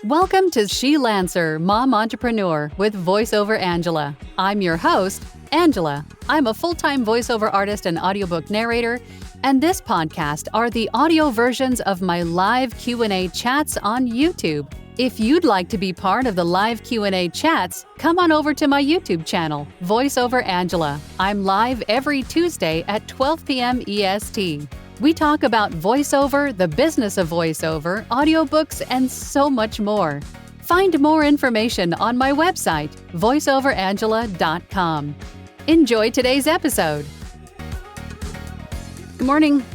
Welcome to She Lancer, Mom Entrepreneur with VoiceOver Angela. I'm your host, Angela. I'm a full-time voiceover artist and audiobook narrator, and this podcast are the audio versions of my live Q&A chats on YouTube. If you'd like to be part of the live Q&A chats, come on over to my YouTube channel, VoiceOver Angela. I'm live every Tuesday at 12 p.m. EST. We talk about voiceover, the business of voiceover, audiobooks, and so much more. Find more information on my website, voiceoverangela.com. Enjoy today's episode. Good morning,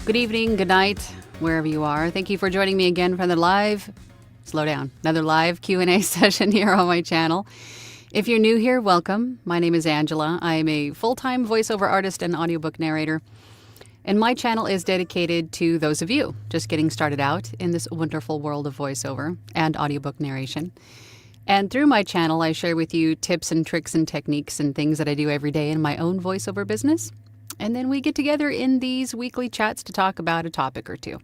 good evening, good night, wherever you are. Thank you for joining me again for another live Q&A session here on my channel. If you're new here, welcome. My name is Angela. I am a full-time voiceover artist and audiobook narrator. And my channel is dedicated to those of you just getting started out in this wonderful world of voiceover and audiobook narration. And through my channel, I share with you tips and tricks and techniques and things that I do every day in my own voiceover business. And then we get together in these weekly chats to talk about a topic or two.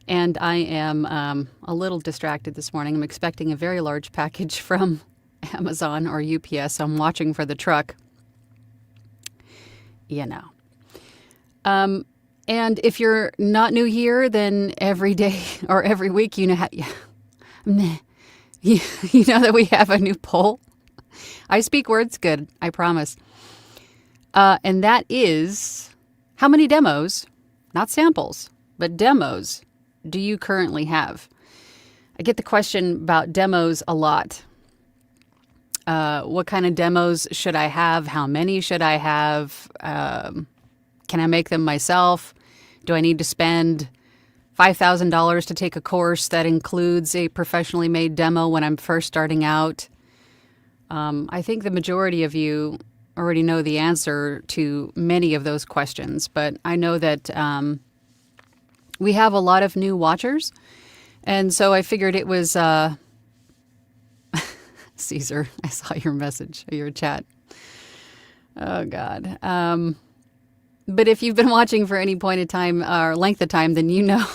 And I am a little distracted this morning. I'm expecting a very large package from Amazon or UPS. I'm watching for the truck. You know. And if you're not new here, then every day or every week, you know that we have a new poll. I speak words good, I promise. And that is, how many demos, not samples, but demos, do you currently have? I get the question about demos a lot. What kind of demos should I have? How many should I have? Can I make them myself? Do I need to spend $5,000 to take a course that includes a professionally made demo when I'm first starting out? I think the majority of you already know the answer to many of those questions, but I know that we have a lot of new watchers, and so I figured it was Caesar, I saw your message, your chat. Oh, God. But if you've been watching for any point of time or length of time, then you know,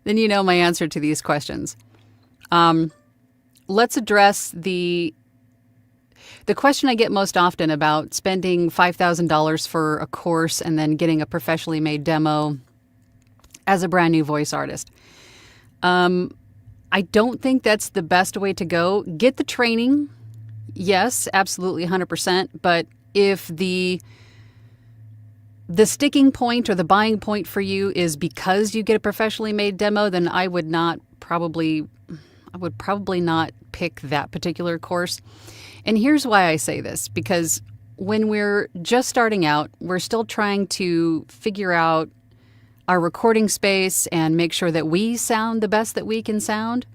my answer to these questions. Let's address the question I get most often about spending $5,000 for a course and then getting a professionally made demo as a brand new voice artist. I don't think that's the best way to go. Get the training. Yes, absolutely 100%. But if the sticking point or the buying point for you is because you get a professionally made demo, then I would probably not pick that particular course. And here's why I say this, because when we're just starting out, we're still trying to figure out our recording space and make sure that we sound the best that we can sound.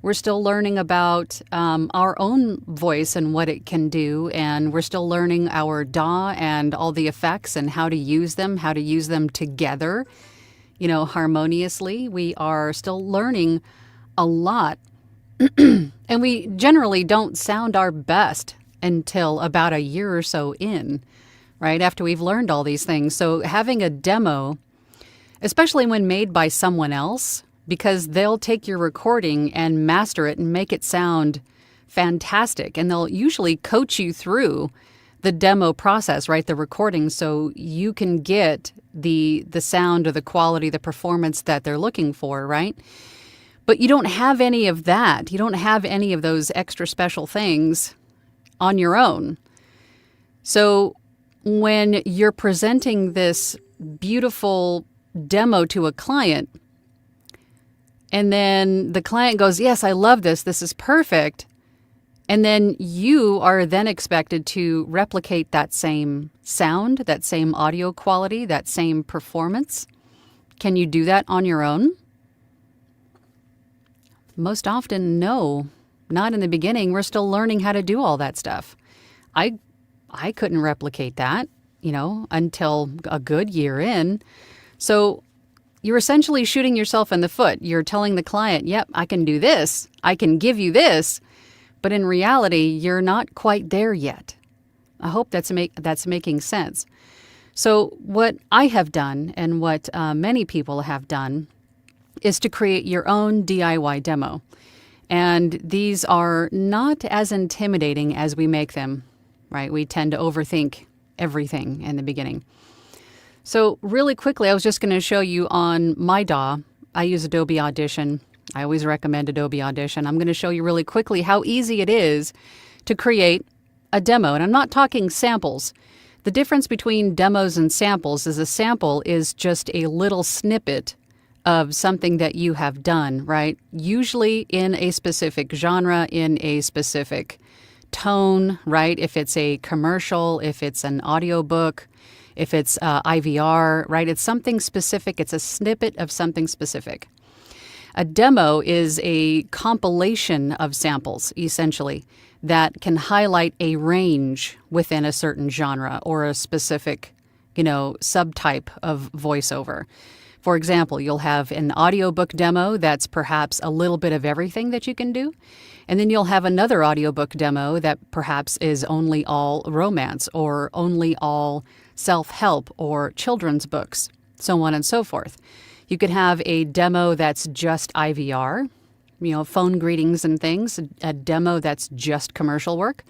We're still learning about our own voice and what it can do, and we're still learning our DAW and all the effects and how to use them together, harmoniously. We are still learning a lot, and we generally don't sound our best until about a year or so in, right, after we've learned all these things. So having a demo, especially when made by someone else, because they'll take your recording and master it and make it sound fantastic. And they'll usually coach you through the demo process, right? The recording, so you can get the sound or the quality, the performance that they're looking for, right? But you don't have any of that. You don't have any of those extra special things on your own. So when you're presenting this beautiful demo to a client, and then the client goes, yes, I love this. This is perfect. And then you are then expected to replicate that same sound, that same audio quality, that same performance. Can you do that on your own? Most often, no. Not in the beginning. We're still learning how to do all that stuff. I couldn't replicate that, until a good year in. So you're essentially shooting yourself in the foot. You're telling the client, yep, I can do this. I can give you this. But in reality, you're not quite there yet. I hope that's making sense. So what I have done and what many people have done is to create your own DIY demo. And these are not as intimidating as we make them, right? We tend to overthink everything in the beginning. So really quickly, I was just going to show you on my DAW. I use Adobe Audition. I always recommend Adobe Audition. I'm going to show you really quickly how easy it is to create a demo. And I'm not talking samples. The difference between demos and samples is a sample is just a little snippet of something that you have done, right? Usually in a specific genre, in a specific tone, right? If it's a commercial, if it's an audiobook, if it's IVR, right? It's something specific. It's a snippet of something specific. A demo is a compilation of samples, essentially, that can highlight a range within a certain genre or a specific, subtype of voiceover. For example, you'll have an audiobook demo that's perhaps a little bit of everything that you can do. And then you'll have another audiobook demo that perhaps is only all romance or only all self-help or children's books, so on and so forth. You could have a demo that's just IVR, phone greetings and things, a demo that's just commercial work.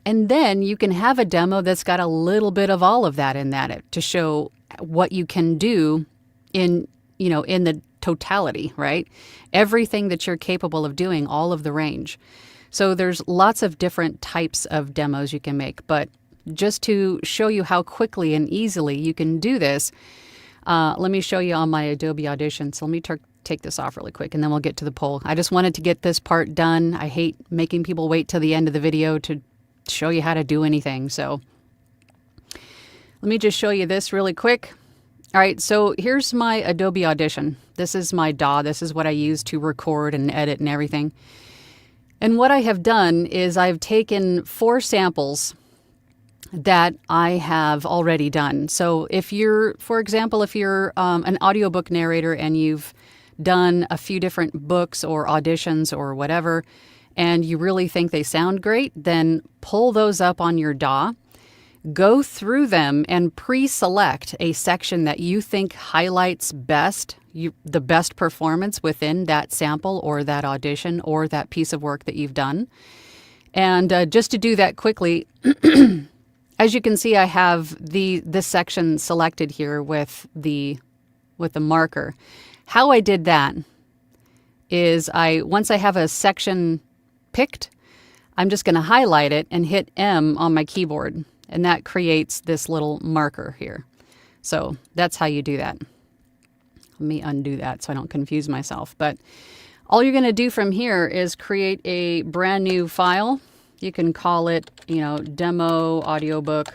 And then you can have a demo that's got a little bit of all of that in that to show what you can do in the totality, right? Everything that you're capable of doing, all of the range. So there's lots of different types of demos you can make. But just to show you how quickly and easily you can do this, let me show you on my Adobe Audition. So let me take this off really quick and then we'll get to the poll. I just wanted to get this part done. I hate making people wait till the end of the video to show you how to do anything. So let me just show you this really quick. All right, so here's my Adobe Audition. This is my DAW. This is what I use to record and edit and everything. And what I have done is I've taken 4 samples that I have already done. So if you're, for example, an audiobook narrator and you've done a few different books or auditions or whatever, and you really think they sound great, then pull those up on your DAW. Go through them and pre-select a section that you think highlights the best performance within that sample or that audition or that piece of work that you've done. And just to do that quickly, as you can see, I have this section selected here with the marker. How I did that is once I have a section picked, I'm just going to highlight it and hit M on my keyboard. And that creates this little marker here. So that's how you do that. Let me undo that so I don't confuse myself. But all you're going to do from here is create a brand new file. You can call it, demo audiobook.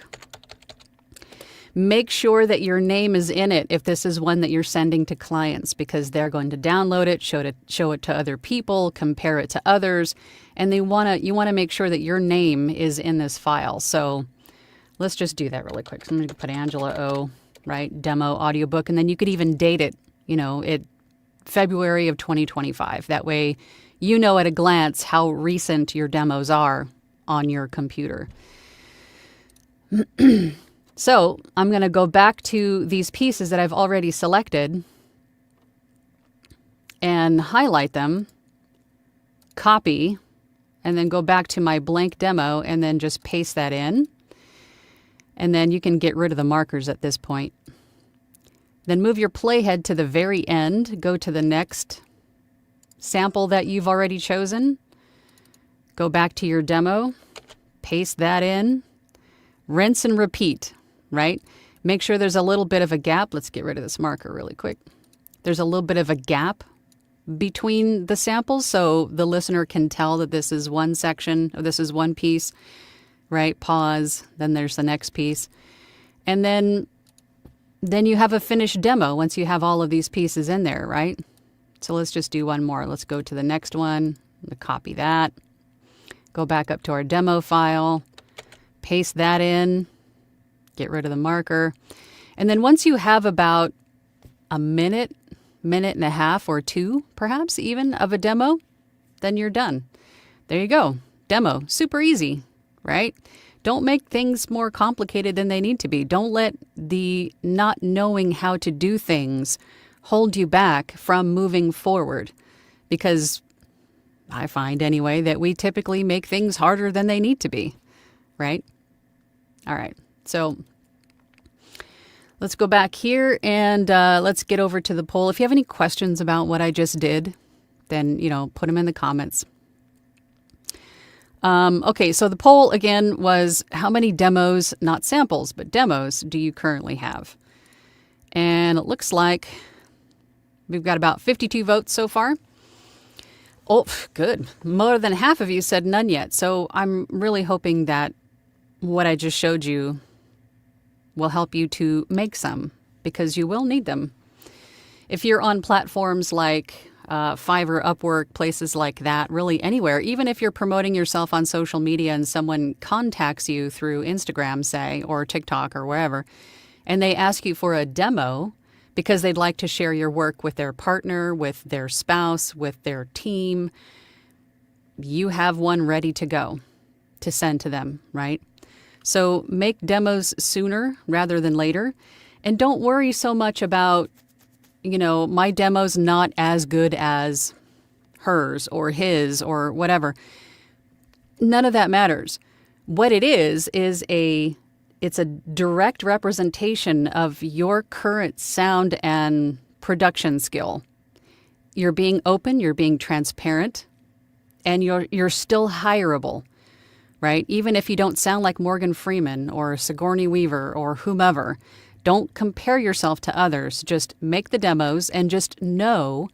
Make sure that your name is in it if this is one that you're sending to clients, because they're going to download it, show it to other people, compare it to others, and you want to make sure that your name is in this file. So let's just do that really quick. So I'm going to put Angela O, right? Demo audiobook. And then you could even date it, February of 2025. That way, at a glance how recent your demos are on your computer. So I'm going to go back to these pieces that I've already selected and highlight them, copy, and then go back to my blank demo and then just paste that in. And then you can get rid of the markers at this point. Then move your playhead to the very end. Go to the next sample that you've already chosen. Go back to your demo. Paste that in. Rinse and repeat, right? Make sure there's a little bit of a gap. Let's get rid of this marker really quick. There's a little bit of a gap between the samples so the listener can tell that this is one section or this is one piece. Right? Pause. Then there's the next piece. And then you have a finished demo once you have all of these pieces in there, right? So let's just do one more. Let's go to the next one. Copy that. Go back up to our demo file. Paste that in. Get rid of the marker. And then once you have about a minute and a half or 2, perhaps even, of a demo, then you're done. There you go. Demo. Super easy. Right? Don't make things more complicated than they need to be. Don't let the not knowing how to do things hold you back from moving forward, because I find anyway that we typically make things harder than they need to be, right? All right, so let's go back here and let's get over to the poll. If you have any questions about what I just did, then, put them in the comments. Okay, so the poll again was, how many demos, not samples, but demos, do you currently have? And it looks like we've got about 52 votes so far. Oh, good. More than half of you said none yet. So I'm really hoping that what I just showed you will help you to make some, because you will need them. If you're on platforms like Fiverr, Upwork, places like that, really anywhere, even if you're promoting yourself on social media and someone contacts you through Instagram, say, or TikTok or wherever, and they ask you for a demo because they'd like to share your work with their partner, with their spouse, with their team, you have one ready to go to send to them, right? So make demos sooner rather than later. And don't worry so much about, my demo's not as good as hers or his or whatever. None of that matters. What it is it's a direct representation of your current sound and production skill. You're being open, you're being transparent, and you're still hireable, right? Even if you don't sound like Morgan Freeman or Sigourney Weaver or whomever, don't compare yourself to others. Just make the demos and just know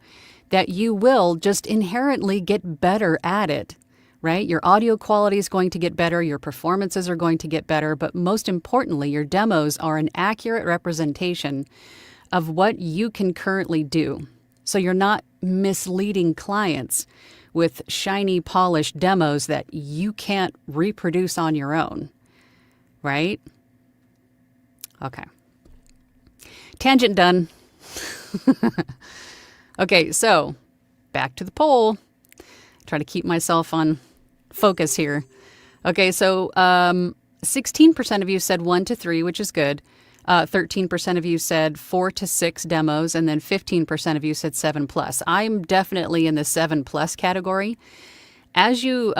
that you will just inherently get better at it, right? Your audio quality is going to get better. Your performances are going to get better. But most importantly, your demos are an accurate representation of what you can currently do. So you're not misleading clients with shiny, polished demos that you can't reproduce on your own, right? Okay. Tangent done. Okay, so back to the poll. Try to keep myself on focus here. Okay, so 16% of you said 1 to 3, which is good. 13% of you said 4 to 6 demos, and then 15% of you said 7 plus. I'm definitely in the 7 plus category. As you,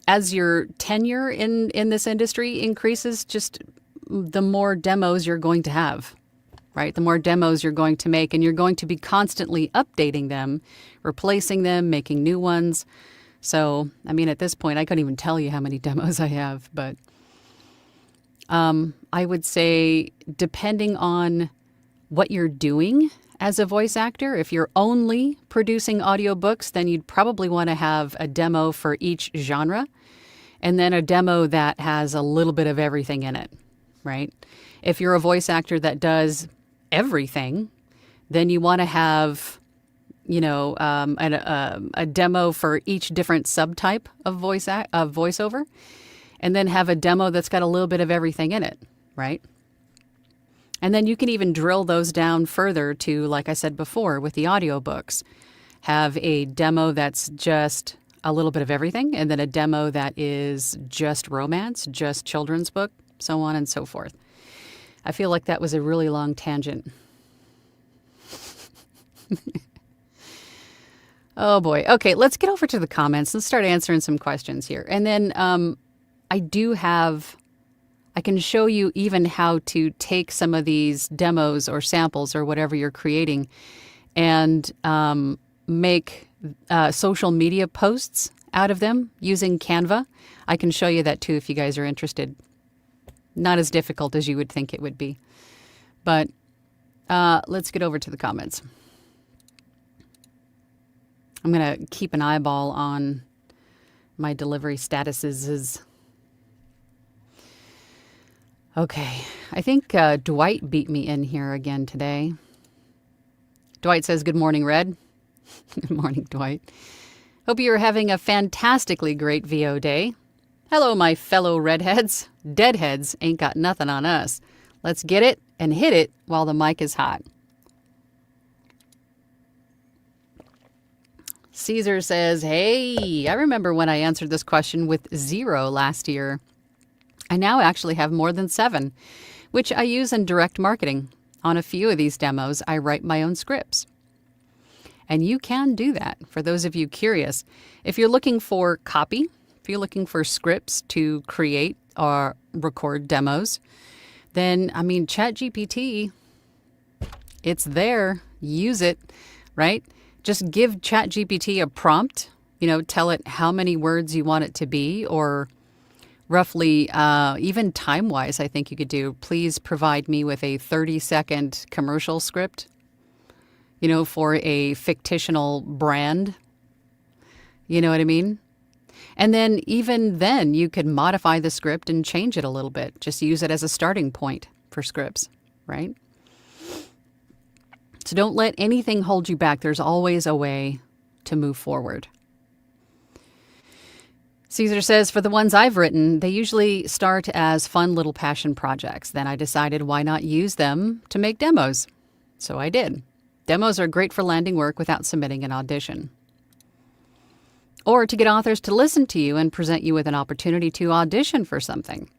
as your tenure in this industry increases, just the more demos you're going to have, right? The more demos you're going to make, and you're going to be constantly updating them, replacing them, making new ones. So, I mean, at this point, I couldn't even tell you how many demos I have, but I would say, depending on what you're doing as a voice actor, if you're only producing audiobooks, then you'd probably want to have a demo for each genre, and then a demo that has a little bit of everything in it, right? If you're a voice actor that does everything, then you want to have, a demo for each different subtype of voiceover, and then have a demo that's got a little bit of everything in it, right? And then you can even drill those down further to, like I said before, with the audiobooks, have a demo that's just a little bit of everything, and then a demo that is just romance, just children's book, so on and so forth. I feel like that was a really long tangent. Oh boy. Okay, let's get over to the comments. Let's start answering some questions here. And then I can show you even how to take some of these demos or samples or whatever you're creating and make social media posts out of them using Canva. I can show you that too if you guys are interested. Not as difficult as you would think it would be. But let's get over to the comments. I'm going to keep an eyeball on my delivery statuses. Okay, I think Dwight beat me in here again today. Dwight says, "Good morning, Red." Good morning, Dwight. Hope you are having a fantastically great VO day. Hello, my fellow redheads. Deadheads ain't got nothing on us. Let's get it and hit it while the mic is hot. Caesar says, "Hey, I remember when I answered this question with 0 last year. I now actually have more than 7, which I use in direct marketing. On a few of these demos, I write my own scripts. And you can do that, for those of you curious. If you're looking for copy, if you're looking for scripts to create or record demos, then, ChatGPT, it's there. Use it, right? Just give ChatGPT a prompt, tell it how many words you want it to be, or roughly, even time-wise, I think you could do, please provide me with a 30-second commercial script, for a fictional brand. You know what I mean? And then even then, you could modify the script and change it a little bit. Just use it as a starting point for scripts, right? So don't let anything hold you back. There's always a way to move forward. Caesar says, for the ones I've written, they usually start as fun little passion projects. Then I decided why not use them to make demos. So I did. Demos are great for landing work without submitting an audition. Or to get authors to listen to you and present you with an opportunity to audition for something.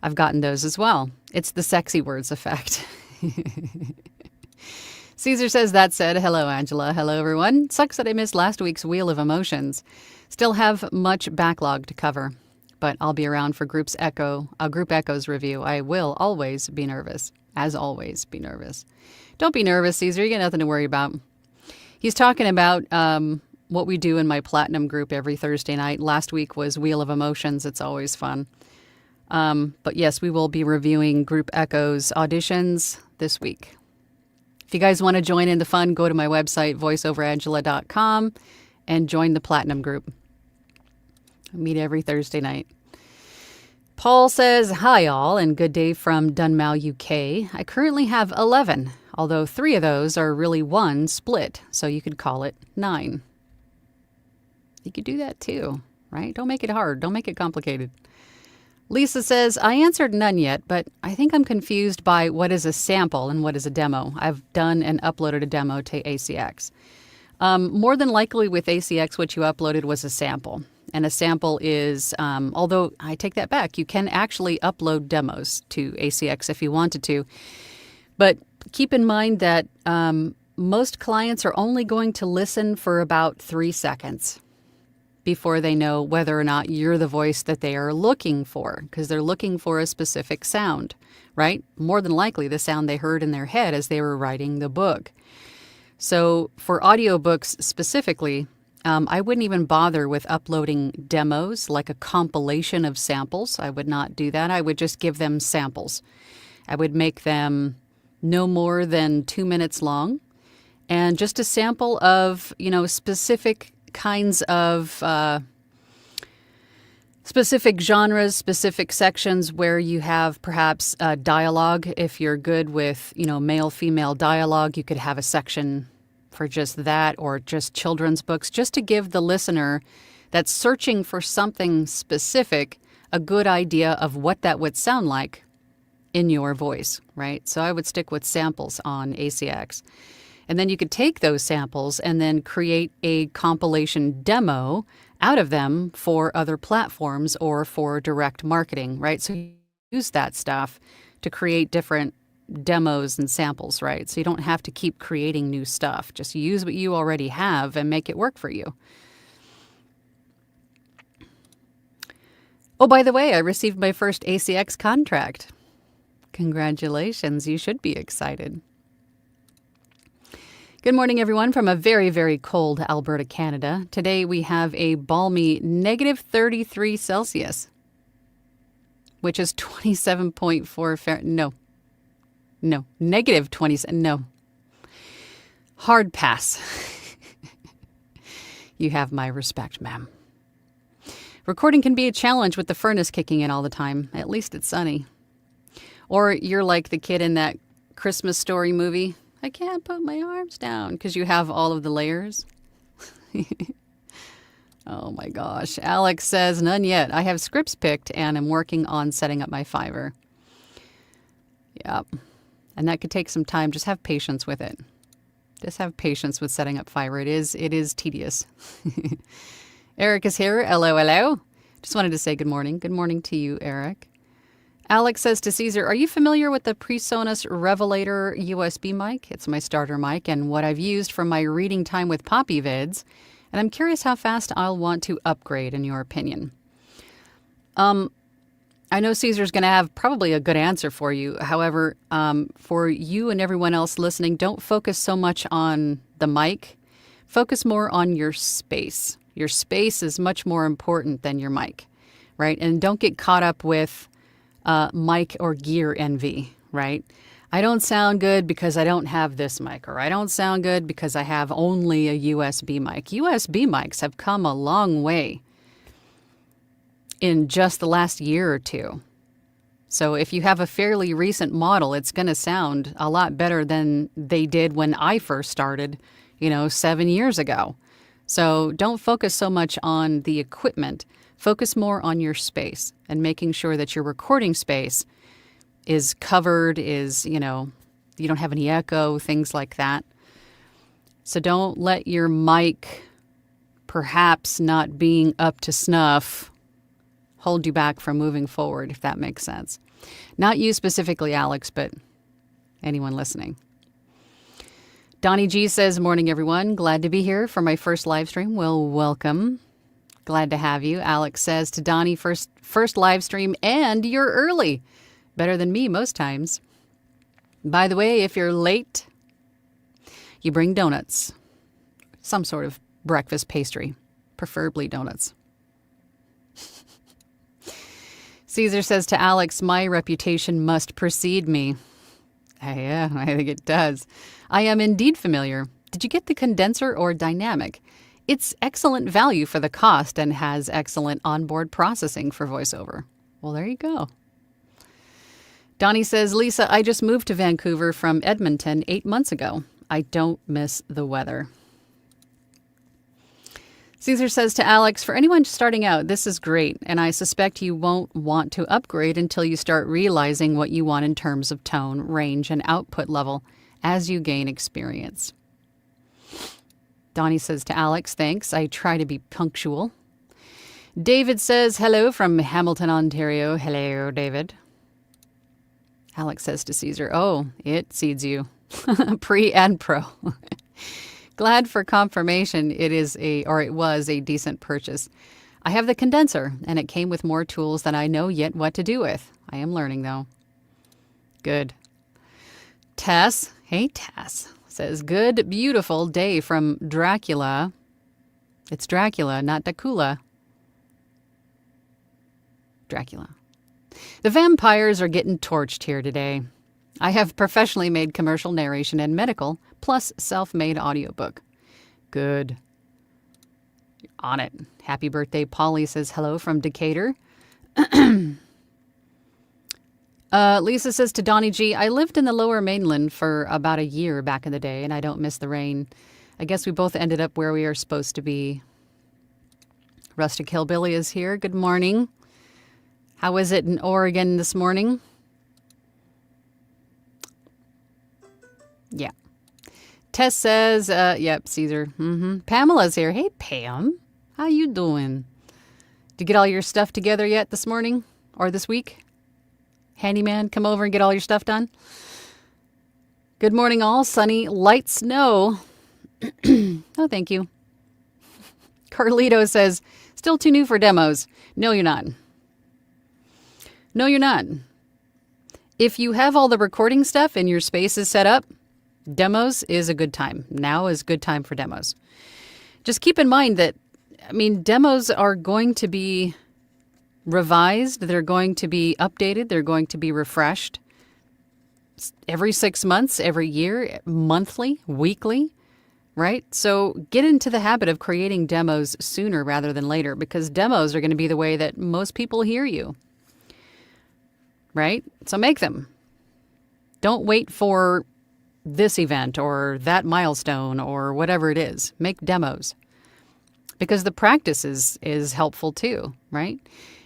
I've gotten those as well. It's the sexy words effect. Caesar says, that said, hello, Angela. Hello, everyone. Sucks that I missed last week's Wheel of Emotions. Still have much backlog to cover, but I'll be around for Group Echo's review. I will always be nervous. As always, be nervous. Don't be nervous, Caesar. You got nothing to worry about. He's talking about what we do in my Platinum group every Thursday night. Last week was Wheel of Emotions. It's always fun. But yes, we will be reviewing Group Echo's auditions this week. If you guys want to join in the fun, go to my website, voiceoverangela.com, and join the Platinum group. I meet every Thursday night. Paul says, hi all, and good day from Dunmow, UK. I currently have 11, although 3 of those are really one split, so you could call it 9. You could do that too, right? Don't make it hard. Don't make it complicated. Lisa says, I answered none yet, but I think I'm confused by what is a sample and what is a demo. I've done and uploaded a demo to ACX. More than likely with ACX, what you uploaded was a sample. And a sample is, although I take that back, you can actually upload demos to ACX if you wanted to. But keep in mind that most clients are only going to listen for about 3 seconds before they know whether or not you're the voice that they are looking for, because they're looking for a specific sound, right? More than likely the sound they heard in their head as they were writing the book. So for audiobooks specifically, I wouldn't even bother with uploading demos, like a compilation of samples. I would not do that. I would just give them samples. I would make them no more than 2 minutes long, and just a sample of, specific kinds of specific genres, specific sections where you have perhaps dialogue. If you're good with, male-female dialogue, you could have a section for just that, or just children's books, just to give the listener that's searching for something specific a good idea of what that would sound like in your voice, right? So I would stick with samples on ACX. And then you could take those samples and then create a compilation demo out of them for other platforms or for direct marketing, right? So you use that stuff to create different demos and samples, right? So you don't have to keep creating new stuff. Just use what you already have and make it work for you. Oh, by the way, I received my first ACX contract. Congratulations. You should be excited. Good morning, everyone, from a very, very cold Alberta, Canada. Today we have a balmy negative 33 Celsius, which is 27.4 Fahrenheit. No, negative 20. No. Hard pass. You have my respect, ma'am. Recording can be a challenge with the furnace kicking in all the time. At least it's sunny. Or you're like the kid in that Christmas Story movie. I can't put my arms down because you have all of the layers. Oh my gosh. Alex says, none yet. I have scripts picked and I'm working on setting up my Fiverr. Yep. And that could take some time. Just have patience with it. Just have patience with setting up Fiverr. It is tedious. Eric is here. Hello, hello. Just wanted to say good morning. Good morning to you, Eric. Alex says to Caesar, are you familiar with the PreSonus Revelator USB mic? It's my starter mic and what I've used for my reading time with Poppy vids. And I'm curious how fast I'll want to upgrade, in your opinion. I know Caesar's going to have probably a good answer for you. However, for you and everyone else listening, don't focus so much on the mic. Focus more on your space. Your space is much more important than your mic, right? And don't get caught up with mic or gear envy, right? I don't sound good because I don't have this mic, or I don't sound good because I have only a USB mic. USB mics have come a long way in just the last year or two. So if you have a fairly recent model, it's going to sound a lot better than they did when I first started, 7 years ago. So don't focus so much on the equipment. Focus more on your space and making sure that your recording space is covered, you don't have any echo, things like that. So don't let your mic perhaps not being up to snuff hold you back from moving forward, if that makes sense. Not you specifically, Alex, but anyone listening. Donnie G says, morning, everyone. Glad to be here for my first live stream. Well, welcome. Glad to have you. Alex says to Donnie, first live stream, and you're early. Better than me most times. By the way, if you're late, you bring donuts. Some sort of breakfast pastry, preferably donuts. Caesar says to Alex, my reputation must precede me. Yeah, I think it does. I am indeed familiar. Did you get the condenser or dynamic? It's excellent value for the cost and has excellent onboard processing for voiceover. Well, there you go. Donnie says, Lisa, I just moved to Vancouver from Edmonton 8 months ago. I don't miss the weather. Caesar says to Alex, for anyone starting out, this is great, and I suspect you won't want to upgrade until you start realizing what you want in terms of tone, range, and output level as you gain experience. Donnie says to Alex, thanks. I try to be punctual. David says, hello from Hamilton, Ontario. Hello, David. Alex says to Caesar, oh, it seeds you. Pre and pro. Glad for confirmation it was a decent purchase. I have the condenser, and it came with more tools than I know yet what to do with. I am learning, though. Good. Tess, hey Tess, says, good, beautiful day from Dracula. It's Dracula, not Dracula. Dracula. The vampires are getting torched here today. I have professionally made commercial narration and medical, plus self-made audiobook. Good. On it. Happy birthday, Polly says hello from Decatur. Lisa says to Donnie G, I lived in the lower mainland for about a year back in the day, and I don't miss the rain. I guess we both ended up where we are supposed to be. Rustic Hillbilly is here. Good morning. How is it in Oregon this morning? Yeah. Tess says, yep, Caesar. Pamela's here. Hey, Pam. How you doing? Did you get all your stuff together yet this morning or this week? Handyman, come over and get all your stuff done. Good morning, all. Sunny, light snow. Oh, thank you. Carlito says, still too new for demos. No, you're not. No, you're not. If you have all the recording stuff and your space is set up, demos is a good time. Now is a good time for demos. Just keep in mind that, demos are going to be revised. They're going to be updated. They're going to be refreshed every 6 months, every year, monthly, weekly, right? So get into the habit of creating demos sooner rather than later, because demos are going to be the way that most people hear you, right? So make them. Don't wait for this event or that milestone or whatever it is. Make demos, because the practice is helpful too, right?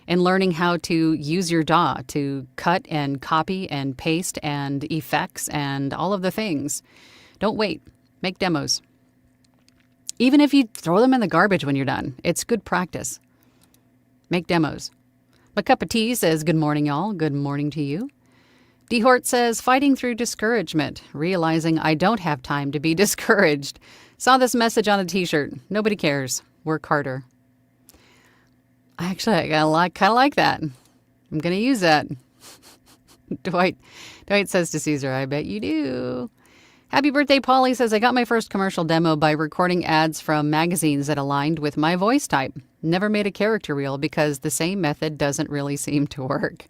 And learning how to use your DAW to cut and copy and paste and effects and all of the things. Don't wait. Make demos. Even if you throw them in the garbage when you're done, it's good practice. Make demos. My Cup of Tea says, good morning, y'all. Good morning to you. D. Hort says, fighting through discouragement, realizing I don't have time to be discouraged. Saw this message on a t-shirt. Nobody cares. Work harder. I kind of like that. I'm going to use that. Dwight says to Caesar, I bet you do. Happy birthday, Polly says, I got my first commercial demo by recording ads from magazines that aligned with my voice type. Never made a character reel because the same method doesn't really seem to work.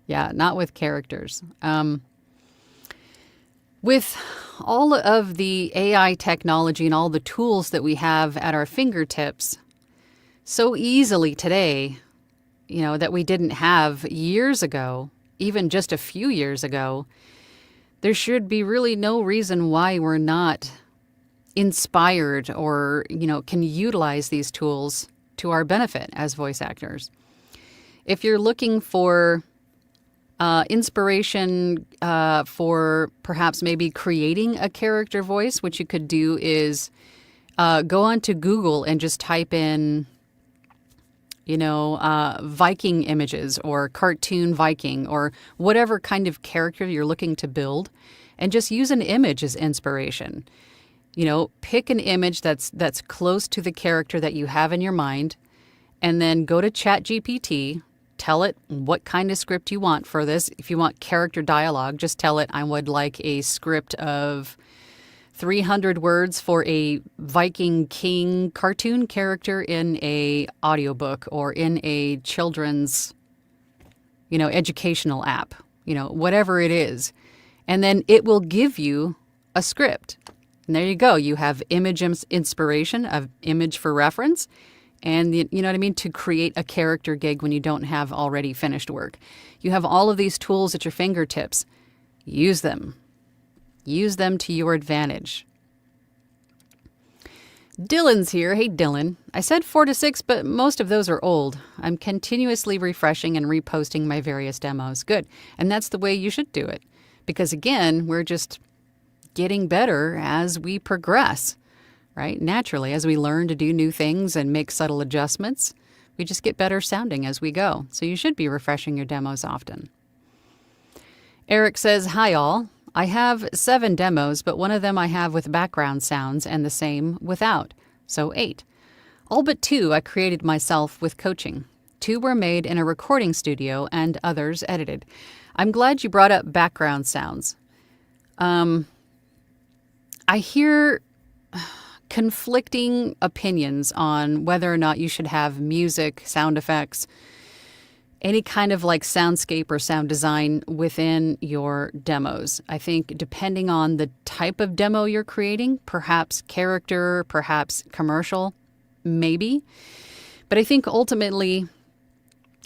Yeah, not with characters. With all of the AI technology and all the tools that we have at our fingertips so easily today, that we didn't have years ago, even just a few years ago, there should be really no reason why we're not inspired or, can utilize these tools to our benefit as voice actors. If you're looking for inspiration for perhaps maybe creating a character voice, what you could do is go onto Google and just type in, Viking images or cartoon Viking or whatever kind of character you're looking to build, and just use an image as inspiration. Pick an image that's close to the character that you have in your mind, and then go to ChatGPT, tell it what kind of script you want for this. If you want character dialogue, just tell it I would like a script of 300 words for a Viking king cartoon character in a audiobook or in a children's, educational app, whatever it is. And then it will give you a script. And there you go. You have image inspiration, of image for reference, and to create a character gig when you don't have already finished work. You have all of these tools at your fingertips. Use them. Use them to your advantage. Dylan's here. Hey, Dylan. I said 4 to 6, but most of those are old. I'm continuously refreshing and reposting my various demos. Good. And that's the way you should do it. Because again, we're just getting better as we progress, right? Naturally, as we learn to do new things and make subtle adjustments, we just get better sounding as we go. So you should be refreshing your demos often. Eric says, hi all. I have 7 demos, but one of them I have with background sounds and the same without, so 8. All but 2 I created myself with coaching. 2 were made in a recording studio and others edited. I'm glad you brought up background sounds. I hear conflicting opinions on whether or not you should have music, sound effects, any kind of like soundscape or sound design within your demos. I think depending on the type of demo you're creating, perhaps character, perhaps commercial, maybe. But I think ultimately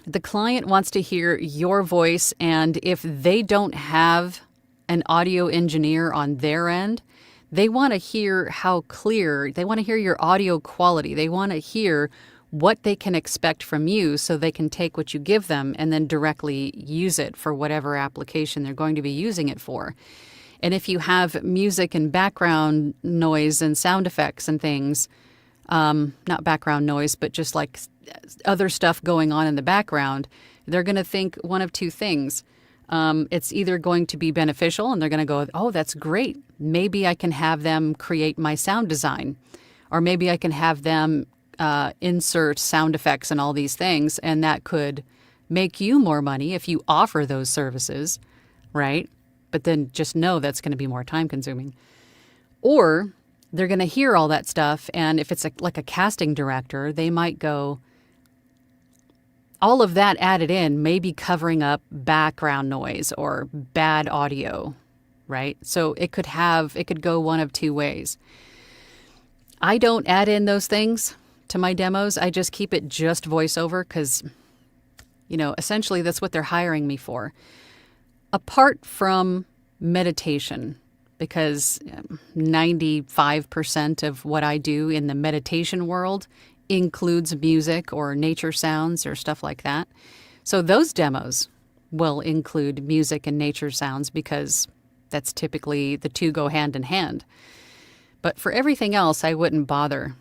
the client wants to hear your voice, and if they don't have an audio engineer on their end, they want to hear how clear, they want to hear your audio quality. They want to hear what they can expect from you so they can take what you give them and then directly use it for whatever application they're going to be using it for. And if you have music and background noise and sound effects and things, not background noise, but just like other stuff going on in the background, they're going to think one of 2 things. It's either going to be beneficial and they're going to go, oh, that's great. Maybe I can have them create my sound design, or maybe I can have them insert sound effects and all these things, and that could make you more money if you offer those services, right? But then just know that's going to be more time consuming. Or they're going to hear all that stuff, and if it's like a casting director, they might go, all of that added in may be covering up background noise or bad audio, right? So it could go one of 2 ways. I don't add in those things to my demos. I just keep it just voiceover because, essentially that's what they're hiring me for. Apart from meditation, because 95% of what I do in the meditation world includes music or nature sounds or stuff like that. So those demos will include music and nature sounds because that's typically the 2 go hand in hand. But for everything else, I wouldn't bother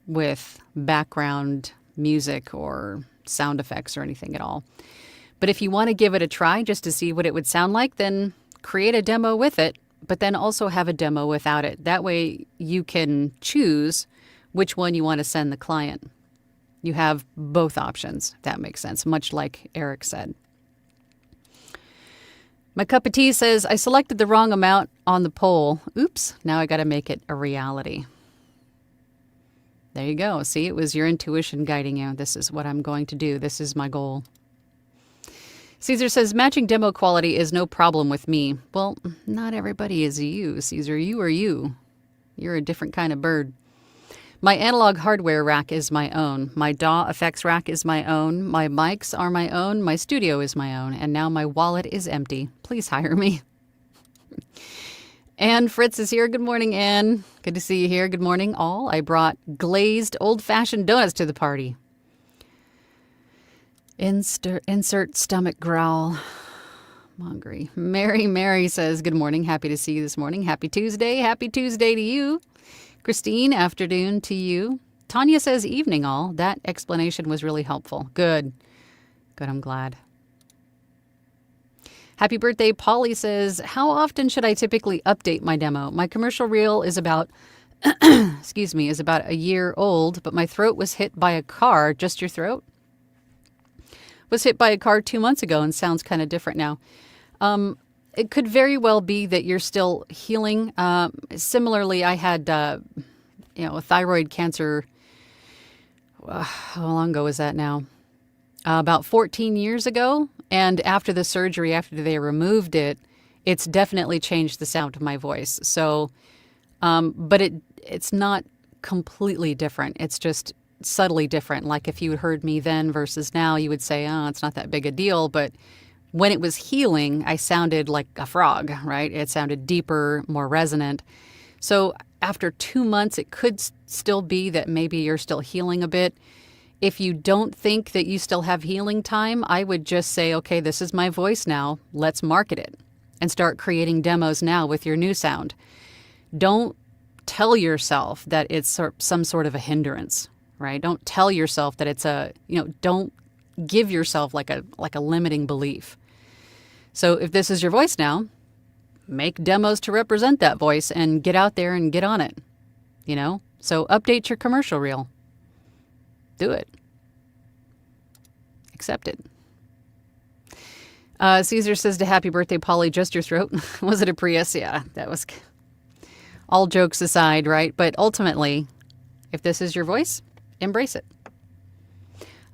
with background music or sound effects or anything at all. But if you want to give it a try just to see what it would sound like, then create a demo with it, but then also have a demo without it. That way you can choose which one you want to send the client. You have both options, if that makes sense, much like Eric said. My cup of tea says, I selected the wrong amount on the poll. Oops, now I got to make it a reality. There you go. See, it was your intuition guiding you. This is what I'm going to do. This is my goal. Caesar says, matching demo quality is no problem with me. Well, not everybody is you, Caesar. You are you. You're a different kind of bird. My analog hardware rack is my own. My DAW effects rack is my own. My mics are my own. My studio is my own. And now my wallet is empty. Please hire me. Ann Fritz is here. Good morning, Ann. Good to see you here. Good morning, all. I brought glazed old-fashioned donuts to the party. Insert stomach growl. I'm hungry. Mary says, good morning. Happy to see you this morning. Happy Tuesday. Happy Tuesday to you. Christine, afternoon to you. Tanya says, evening all. That explanation was really helpful. Good. Good, I'm glad. Happy birthday, Polly says, how often should I typically update my demo? My commercial reel is about, is about a year old, but my throat was hit by a car. Just your throat? Was hit by a car 2 months ago and sounds kind of different now. It could very well be that you're still healing. Similarly, I had, a thyroid cancer. How long ago was that now? About 14 years ago. And after the surgery, after they removed it, it's definitely changed the sound of my voice. So, but it's not completely different. It's just subtly different. Like if you had heard me then versus now, you would say, oh, it's not that big a deal. But when it was healing, I sounded like a frog, right? It sounded deeper, more resonant. So after 2 months, it could still be that maybe you're still healing a bit. If you don't think that you still have healing time, I would just say, okay, this is my voice now. Let's market it and start creating demos now with your new sound. Don't tell yourself that it's some sort of a hindrance, right? Don't tell yourself that it's don't give yourself like a limiting belief. So if this is your voice now, make demos to represent that voice and get out there and get on it, So update your commercial reel. Do it. Accept it. Caesar says to happy birthday, Polly, just your throat. Was it a Prius? Yeah, that was all jokes aside, right? But ultimately, if this is your voice, embrace it.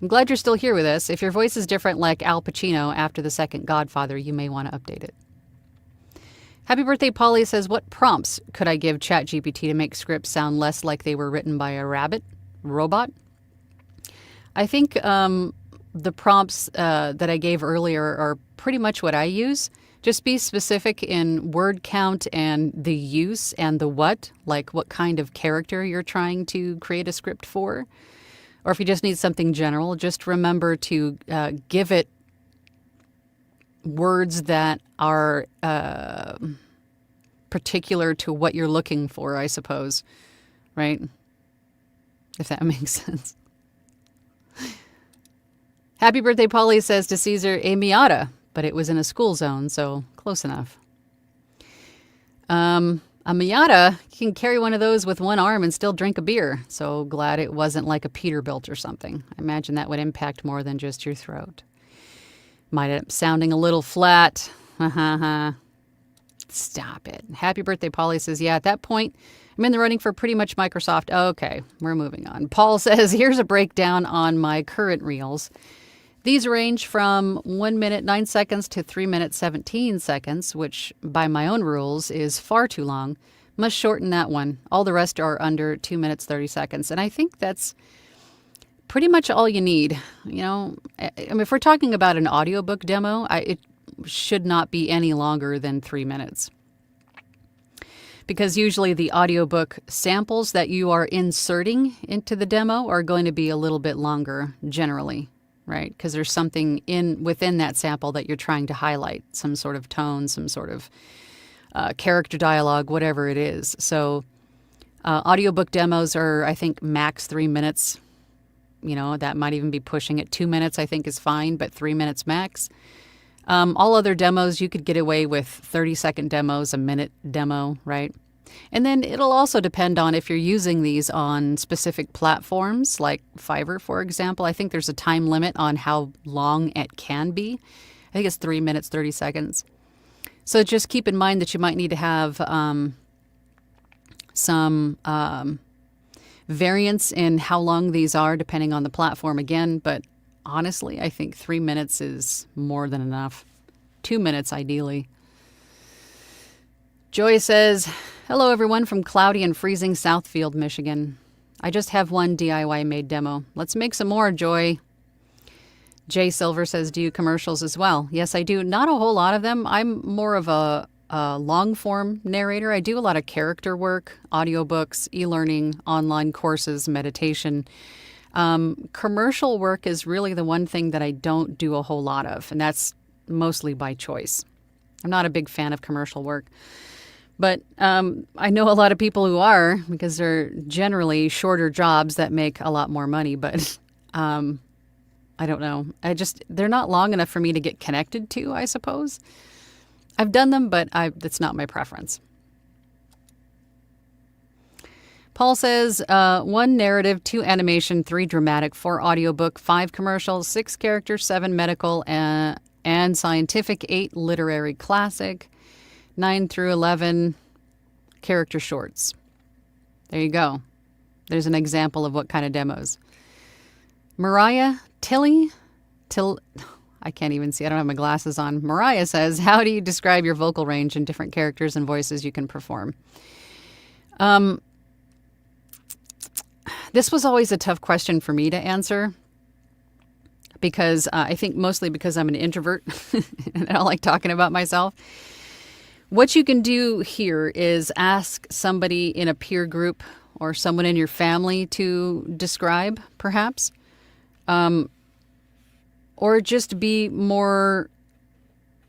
I'm glad you're still here with us. If your voice is different like Al Pacino after the second Godfather, you may want to update it. Happy birthday, Polly says, what prompts could I give ChatGPT to make scripts sound less like they were written by a robot? I think the prompts that I gave earlier are pretty much what I use. Just be specific in word count and the use and the what, like what kind of character you're trying to create a script for. Or if you just need something general, just remember to give it words that are particular to what you're looking for, I suppose, right? If that makes sense. Happy birthday, Polly says to Caesar, a Miata, but it was in a school zone, so close enough. A Miata, you can carry one of those with one arm and still drink a beer. So glad it wasn't like a Peterbilt or something. I imagine that would impact more than just your throat. Might end up sounding a little flat. Stop it. Happy birthday, Polly says, yeah, at that point, I'm in the running for pretty much Microsoft. Okay, we're moving on. Paul says, here's a breakdown on my current reels. These range from 1 minute 9 seconds to 3 minutes 17 seconds, which by my own rules is far too long. Must shorten that one. All the rest are under 2 minutes 30 seconds. And I think that's pretty much all you need. If we're talking about an audiobook demo, it should not be any longer than 3 minutes. Because usually the audiobook samples that you are inserting into the demo are going to be a little bit longer generally, right? Because there's something within that sample that you're trying to highlight, some sort of tone, some sort of character dialogue, whatever it is. So audiobook demos are, I think, max 3 minutes, That might even be pushing it. 2 minutes, I think, is fine, but 3 minutes max. All other demos, you could get away with 30-second demos, a minute demo, right? And then it'll also depend on if you're using these on specific platforms like Fiverr, for example. I think there's a time limit on how long it can be. I think it's 3 minutes, 30 seconds. So just keep in mind that you might need to have some variance in how long these are, depending on the platform again. But honestly, I think 3 minutes is more than enough. 2 minutes, ideally. Joy says, hello, everyone from cloudy and freezing Southfield, Michigan. I just have one DIY made demo. Let's make some more, Joy. Jay Silver says, do you commercials as well? Yes, I do. Not a whole lot of them. I'm more of a long-form narrator. I do a lot of character work, audiobooks, e-learning, online courses, meditation. Commercial work is really the one thing that I don't do a whole lot of, and that's mostly by choice. I'm not a big fan of commercial work. But I know a lot of people who are, because they're generally shorter jobs that make a lot more money. But I don't know. They're not long enough for me to get connected to, I suppose. I've done them, but that's not my preference. Paul says, 1 narrative, 2 animation, 3 dramatic, 4 audiobook, 5 commercials, 6 characters, 7 medical and scientific, 8 literary classic, 9 through 11 character shorts. There you go. There's an example of what kind of demos. Mariah I can't even see. I don't have my glasses on. Mariah says, how do you describe your vocal range and different characters and voices you can perform? This was always a tough question for me to answer because I think mostly because I'm an introvert and I don't like talking about myself. What you can do here is ask somebody in a peer group or someone in your family to describe, perhaps. Or just be more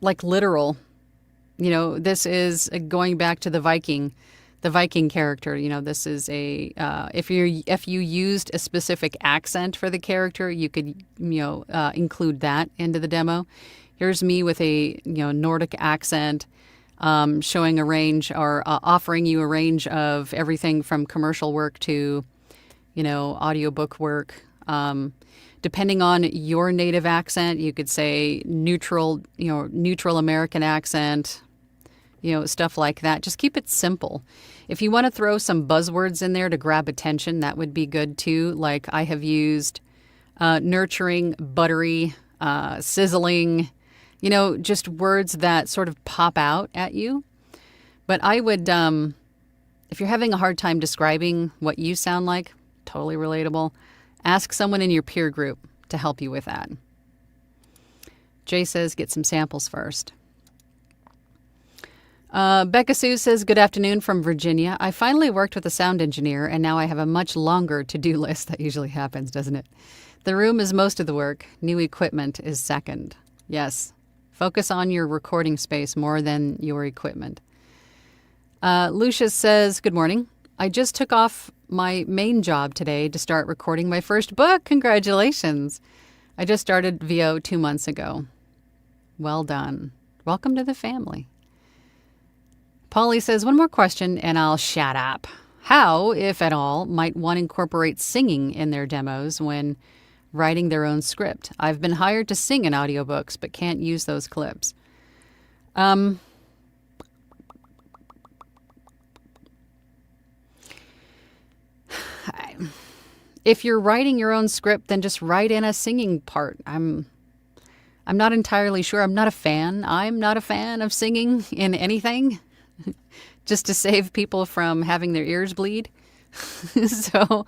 like literal. This is going back to the Viking character. This is if you used a specific accent for the character, you could, include that into the demo. Here's me with a, Nordic accent, showing a range or offering you a range of everything from commercial work to, audiobook work. Depending on your native accent, you could say neutral American accent, stuff like that. Just keep it simple. If you want to throw some buzzwords in there to grab attention, that would be good too. Like I have used nurturing, buttery, sizzling, just words that sort of pop out at you. But I would, if you're having a hard time describing what you sound like, totally relatable, ask someone in your peer group to help you with that. Jay says, get some samples first. Becca Sue says, good afternoon from Virginia. I finally worked with a sound engineer, and now I have a much longer to-do list. That usually happens, doesn't it? The room is most of the work. New equipment is second. Yes. Focus on your recording space more than your equipment. Lucius says, good morning. I just took off my main job today to start recording my first book. Congratulations. I just started VO 2 months ago. Well done. Welcome to the family. Polly says, one more question and I'll shut up. How, if at all, might one incorporate singing in their demos when writing their own script? I've been hired to sing in audiobooks, but can't use those clips. If you're writing your own script, then just write in a singing part. I'm not entirely sure. I'm not a fan. I'm not a fan of singing in anything, just to save people from having their ears bleed. So,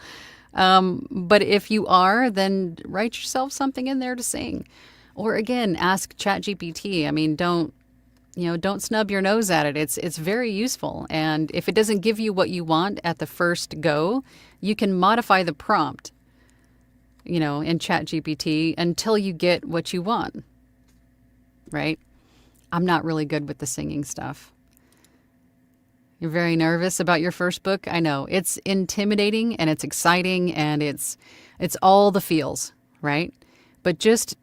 but if you are, then write yourself something in there to sing. Or again, ask ChatGPT. I mean, don't snub your nose at it. It's very useful. And if it doesn't give you what you want at the first go, you can modify the prompt, in ChatGPT until you get what you want. Right? I'm not really good with the singing stuff. You're very nervous about your first book. I know. It's intimidating and it's exciting and it's all the feels, right? But just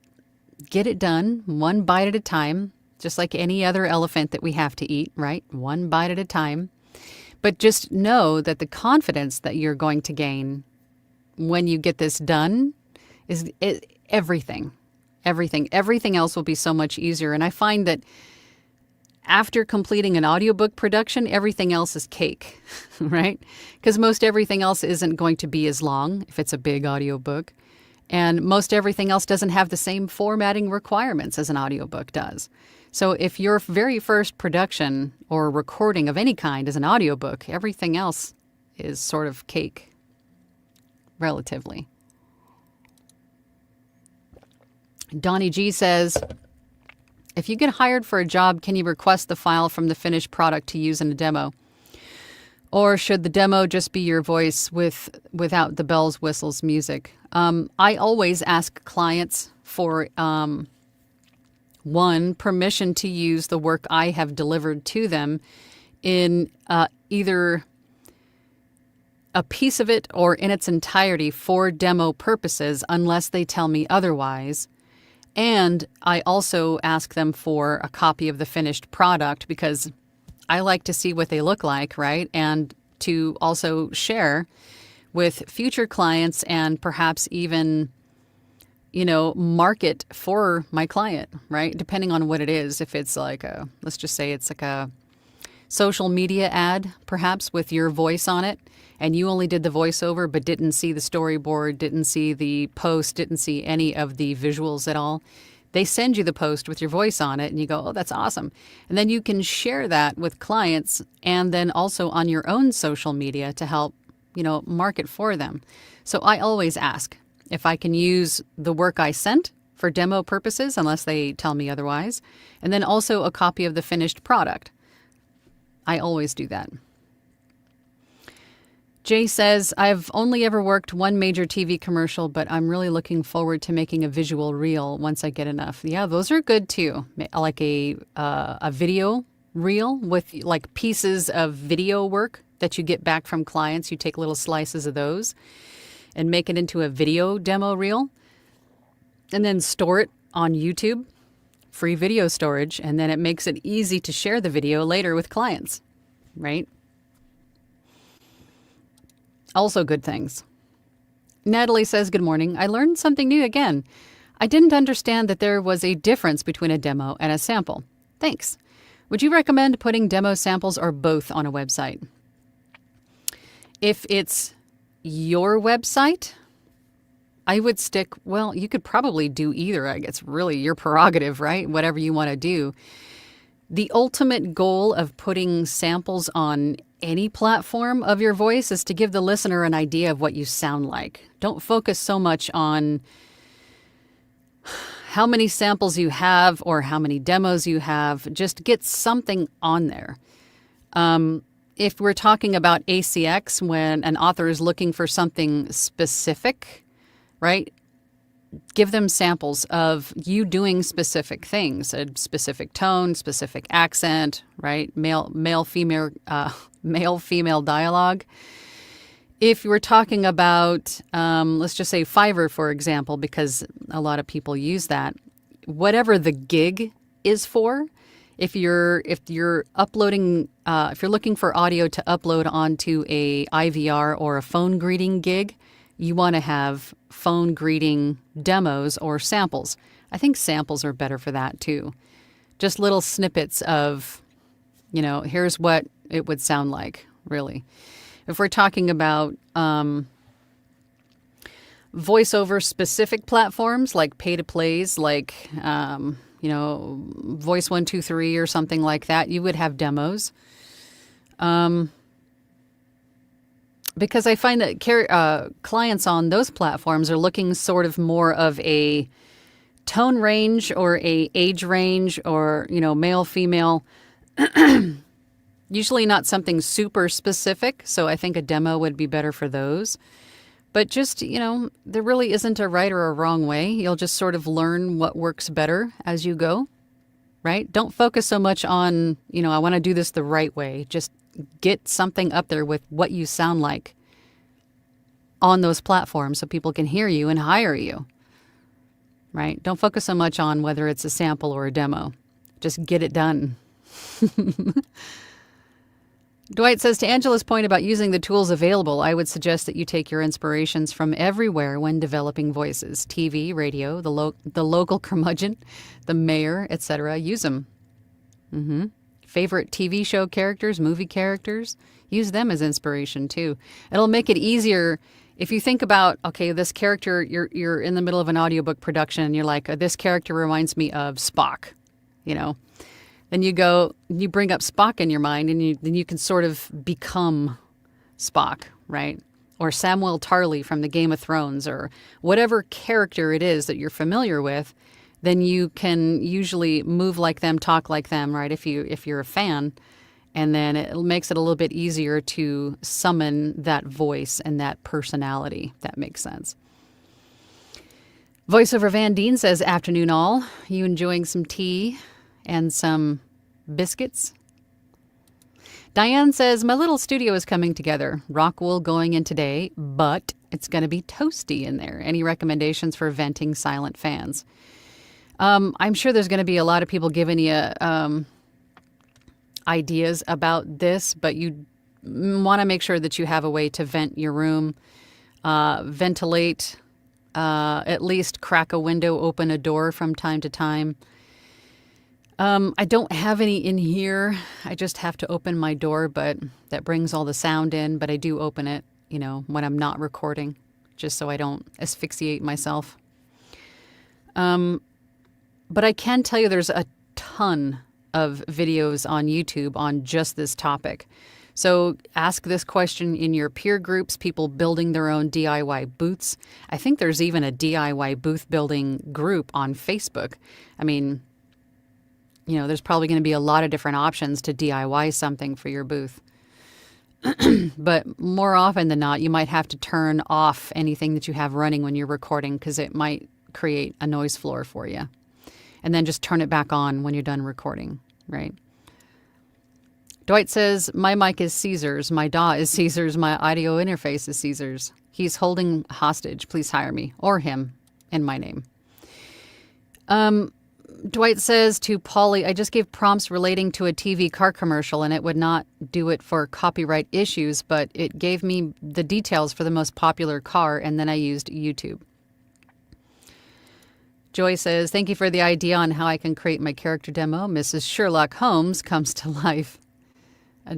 get it done one bite at a time, just like any other elephant that we have to eat, right? One bite at a time. But just know that the confidence that you're going to gain when you get this done is everything. Everything else will be so much easier. And I find that after completing an audiobook production, everything else is cake, right? Because most everything else isn't going to be as long if it's a big audiobook. And most everything else doesn't have the same formatting requirements as an audiobook does. So if your very first production or recording of any kind is an audiobook, everything else is sort of cake, relatively. Donnie G says, if you get hired for a job, can you request the file from the finished product to use in a demo? Or should the demo just be your voice without the bells, whistles, music? I always ask clients for, one, permission to use the work I have delivered to them in either a piece of it or in its entirety for demo purposes, unless they tell me otherwise. And I also ask them for a copy of the finished product because I like to see what they look like, right? And to also share with future clients and perhaps even, market for my client, right? Depending on what it is. If it's like let's just say it's like a social media ad, perhaps with your voice on it, and you only did the voiceover but didn't see the storyboard, didn't see the post, didn't see any of the visuals at all. They send you the post with your voice on it and you go, oh, that's awesome. And then you can share that with clients and then also on your own social media to help, market for them. So I always ask if I can use the work I sent for demo purposes, unless they tell me otherwise, and then also a copy of the finished product. I always do that. Jay says, I've only ever worked one major TV commercial, but I'm really looking forward to making a visual reel once I get enough. Yeah, those are good too. Like a video reel with like pieces of video work that you get back from clients. You take little slices of those and make it into a video demo reel and then store it on YouTube, free video storage, and then it makes it easy to share the video later with clients, right? Also good things. Natalie says, good morning. I learned something new again. I didn't understand that there was a difference between a demo and a sample. Thanks. Would you recommend putting demo samples or both on a website? If it's your website, I would stick, well, you could probably do either. I guess really your prerogative, right? Whatever you want to do. The ultimate goal of putting samples on any platform of your voice is to give the listener an idea of what you sound like. Don't focus so much on how many samples you have or how many demos you have. Just get something on there. If we're talking about ACX, when an author is looking for something specific, right? Give them samples of you doing specific things, a specific tone, specific accent, right? Male, female dialogue. If you were talking about, let's just say Fiverr, for example, because a lot of people use that, whatever the gig is for, if you're uploading, if you're looking for audio to upload onto a IVR or a phone greeting gig, you want to have phone greeting demos or samples. I think samples are better for that too. Just little snippets of, here's what it would sound like, really. If we're talking about voiceover specific platforms like pay-to-plays, like, Voice 123 or something like that, you would have demos. Because I find that clients on those platforms are looking sort of more of a tone range or a age range or, male, female, usually not something super specific. So I think a demo would be better for those. But just, there really isn't a right or a wrong way. You'll just sort of learn what works better as you go, right? Don't focus so much on, I want to do this the right way. Just, get something up there with what you sound like on those platforms so people can hear you and hire you, right? Don't focus so much on whether it's a sample or a demo. Just get it done. Dwight says, to Angela's point about using the tools available, I would suggest that you take your inspirations from everywhere when developing voices. TV, radio, the local curmudgeon, the mayor, etc. Use them. Favorite TV show characters, movie characters, use them as inspiration too. It'll make it easier if you think about, okay, this character, you're in the middle of an audiobook production and you're like, this character reminds me of Spock, you know. Then you bring up Spock in your mind, and then you can sort of become Spock, right? Or Samuel Tarly from the Game of Thrones, or whatever character it is that you're familiar with. Then you can usually move like them, talk like them, right? If you're a fan, and then it makes it a little bit easier to summon that voice and that personality. If that makes sense. Voiceover Van Deen says, afternoon all. You enjoying some tea and some biscuits? Diane says, my little studio is coming together. Rock wool going in today, but it's going to be toasty in there. Any recommendations for venting silent fans? I'm sure there's going to be a lot of people giving you ideas about this, but you want to make sure that you have a way to vent your room, ventilate, at least crack a window, open a door from time to time. I don't have any in here. I just have to open my door, but that brings all the sound in. But I do open it, when I'm not recording, just so I don't asphyxiate myself. But I can tell you there's a ton of videos on YouTube on just this topic. So ask this question in your peer groups, people building their own DIY booths. I think there's even a DIY booth building group on Facebook. I mean, there's probably going to be a lot of different options to DIY something for your booth. But more often than not, you might have to turn off anything that you have running when you're recording because it might create a noise floor for you. And then just turn it back on when you're done recording, right? Dwight says, my mic is Caesar's, my DAW is Caesar's, my audio interface is Caesar's. He's holding hostage. Please hire me or him in my name. Dwight says to Polly, I just gave prompts relating to a TV car commercial and it would not do it for copyright issues, but it gave me the details for the most popular car and then I used YouTube. Joy says, thank you for the idea on how I can create my character demo. Mrs. Sherlock Holmes comes to life.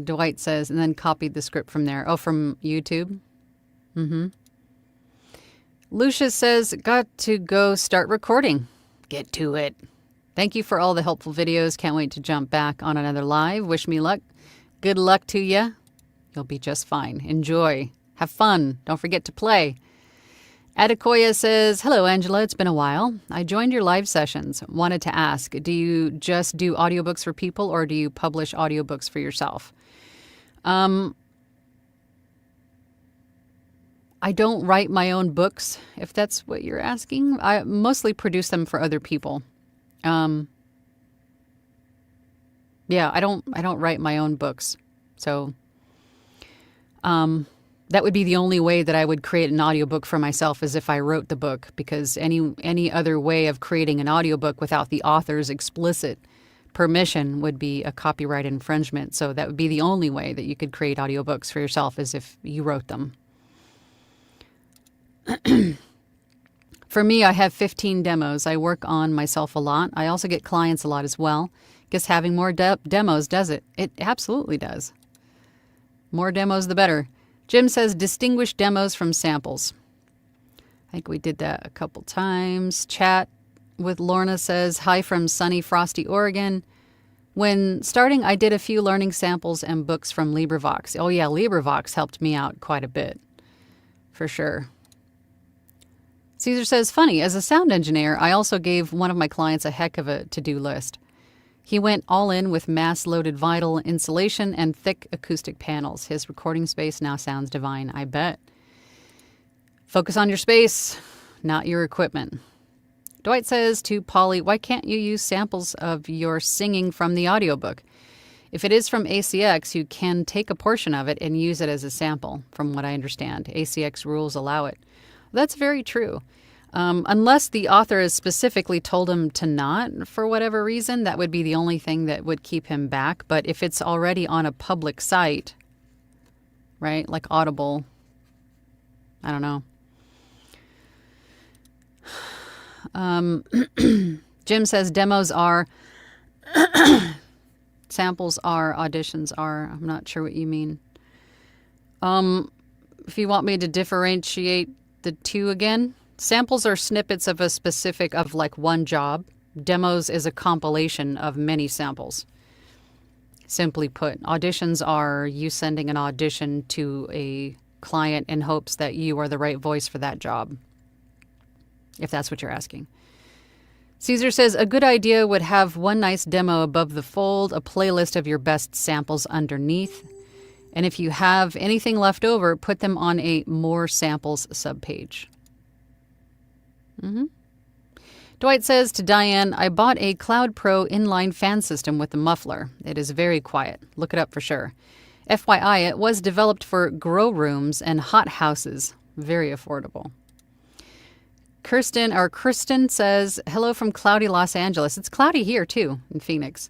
Dwight says, and then copied the script from there. Oh, from YouTube? Lucius says, got to go start recording. Get to it. Thank you for all the helpful videos. Can't wait to jump back on another live. Wish me luck. Good luck to you. You'll be just fine. Enjoy. Have fun. Don't forget to play. Adekoya says, hello, Angela. It's been a while. I joined your live sessions. Wanted to ask, do you just do audiobooks for people or do you publish audiobooks for yourself? I don't write my own books, if that's what you're asking. I mostly produce them for other people. I don't write my own books. So, that would be the only way that I would create an audiobook for myself is if I wrote the book, because any other way of creating an audiobook without the author's explicit permission would be a copyright infringement. So that would be the only way that you could create audiobooks for yourself is if you wrote them. For me, I have 15 demos. I work on myself a lot. I also get clients a lot as well. Guess having more demos does it. It absolutely does. More demos, the better. Jim says, distinguish demos from samples. I think we did that a couple times. Chat with Lorna says, hi from sunny, frosty Oregon. When starting, I did a few learning samples and books from LibriVox. Oh yeah, LibriVox helped me out quite a bit, for sure. Caesar says, funny, as a sound engineer, I also gave one of my clients a heck of a to-do list. He went all in with mass-loaded vinyl insulation and thick acoustic panels. His recording space now sounds divine, I bet. Focus on your space, not your equipment. Dwight says to Polly, why can't you use samples of your singing from the audiobook? If it is from ACX, you can take a portion of it and use it as a sample, from what I understand. ACX rules allow it. That's very true. Unless the author has specifically told him to not, for whatever reason, that would be the only thing that would keep him back. But if it's already on a public site, right, like Audible, I don't know. Jim says demos are, samples are, auditions are. I'm not sure what you mean. If you want me to differentiate the two again, samples are snippets of a specific, of like one job. Demos is a compilation of many samples. Simply put, auditions are you sending an audition to a client in hopes that you are the right voice for that job, if that's what you're asking. Caesar says, a good idea would have one nice demo above the fold, a playlist of your best samples underneath. And if you have anything left over, put them on a more samples subpage. Dwight says to Diane, I bought a Cloud Pro inline fan system with a muffler. It is very quiet. Look it up for sure. FYI, it was developed for grow rooms and hot houses. Very affordable. Kristen says, hello from cloudy Los Angeles. It's cloudy here, too, in Phoenix.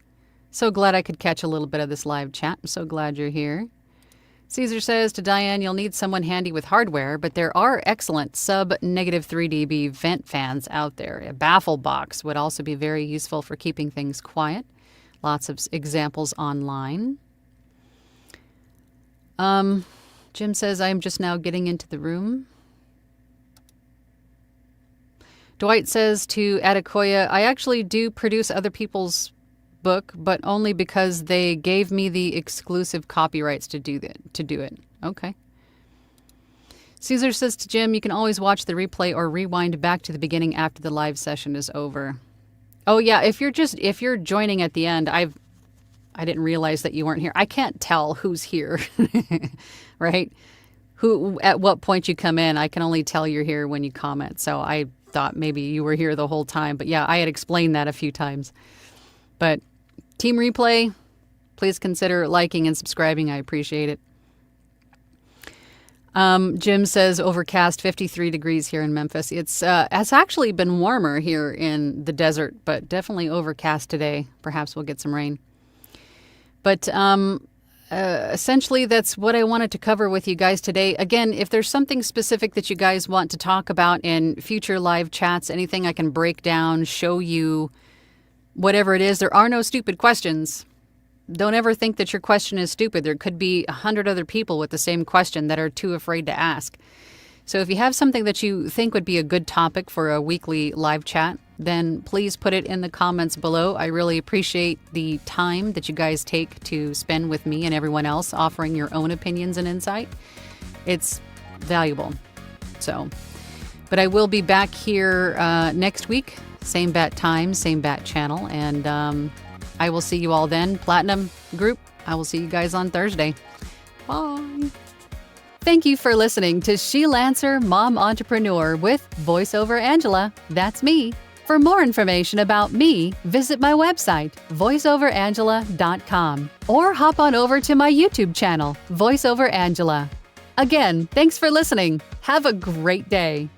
So glad I could catch a little bit of this live chat. I'm so glad you're here. Caesar says to Diane, you'll need someone handy with hardware, but there are excellent sub-3 dB vent fans out there. A baffle box would also be very useful for keeping things quiet. Lots of examples online. Jim says, I am just now getting into the room. Dwight says to Adekoya, I actually do produce other people's book, but only because they gave me the exclusive copyrights to do it. Okay. Caesar says to Jim, you can always watch the replay or rewind back to the beginning after the live session is over. Oh yeah, if you're joining at the end, I didn't realize that you weren't here. I can't tell who's here, right? Who at what point you come in. I can only tell you're here when you comment. So I thought maybe you were here the whole time, but yeah, I had explained that a few times. But Team Replay, please consider liking and subscribing. I appreciate it. Jim says overcast, 53 degrees here in Memphis. It's actually been warmer here in the desert, but definitely overcast today. Perhaps we'll get some rain. But essentially, that's what I wanted to cover with you guys today. Again, if there's something specific that you guys want to talk about in future live chats, anything I can break down, show you, whatever it is, there are no stupid questions. Don't ever think that your question is stupid. There could be 100 other people with the same question that are too afraid to ask. So if you have something that you think would be a good topic for a weekly live chat, then please put it in the comments below. I really appreciate the time that you guys take to spend with me and everyone else offering your own opinions and insight. It's valuable. But I will be back here next week. Same bat time, same bat channel, and I will see you all then. Platinum Group, I will see you guys on Thursday. Bye. Thank you for listening to She Lancer Mom Entrepreneur with VoiceOver Angela. That's me. For more information about me, visit my website, voiceoverangela.com, or hop on over to my YouTube channel, VoiceOver Angela. Again, thanks for listening. Have a great day.